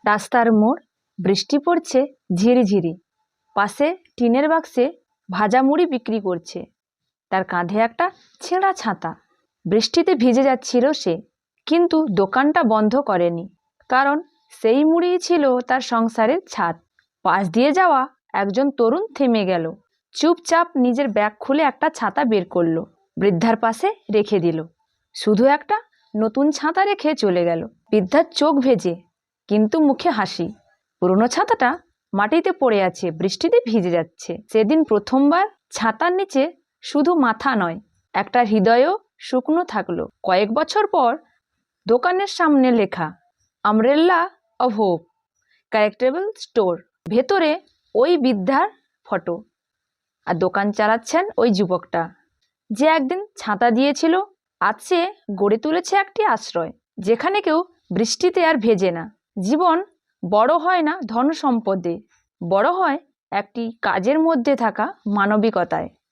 রাস্তার মোড়, বৃষ্টি পড়ছে ঝিরিঝিরি। পাশে টিনের বাক্সে ভাজা মুড়ি বিক্রি করছে। তার কাঁধে একটা ছেঁড়া ছাতা। বৃষ্টিতে ভিজে যাচ্ছিল সে, কিন্তু দোকানটা বন্ধ করেনি, কারণ সেই মুড়িই ছিল তার সংসারের ছাদ। পাশ দিয়ে যাওয়া একজন তরুণ থেমে গেল, চুপচাপ নিজের ব্যাগ খুলে একটা ছাতা বের করলো, বৃদ্ধার পাশে রেখে দিল। শুধু একটা নতুন ছাতা রেখে চলে গেল। বৃদ্ধার চোখ ভেজে, কিন্তু মুখে হাসি। পুরনো ছাতাটা মাটিতে পড়ে আছে, বৃষ্টিতে ভিজে যাচ্ছে। সেদিন প্রথমবার ছাতার নিচে শুধু মাথা নয়, একটা হৃদয়ও শুকনো থাকলো। কয়েক বছর পর দোকানের সামনে লেখা, আমরেল্লা অফ হোপ ক্যারেক্টেবল স্টোর। ভেতরে ওই বৃদ্ধার ফটো, আর দোকান চালাচ্ছেন ওই যুবকটা যে একদিন ছাতা দিয়েছিল। আজ সে গড়ে তুলেছে একটি আশ্রয়, যেখানে কেউ বৃষ্টিতে আর ভেজে না। জীবন বড় হয় না ধন সম্পদে, বড় হয় একটি কাজের মধ্যে থাকা মানবিকতায়।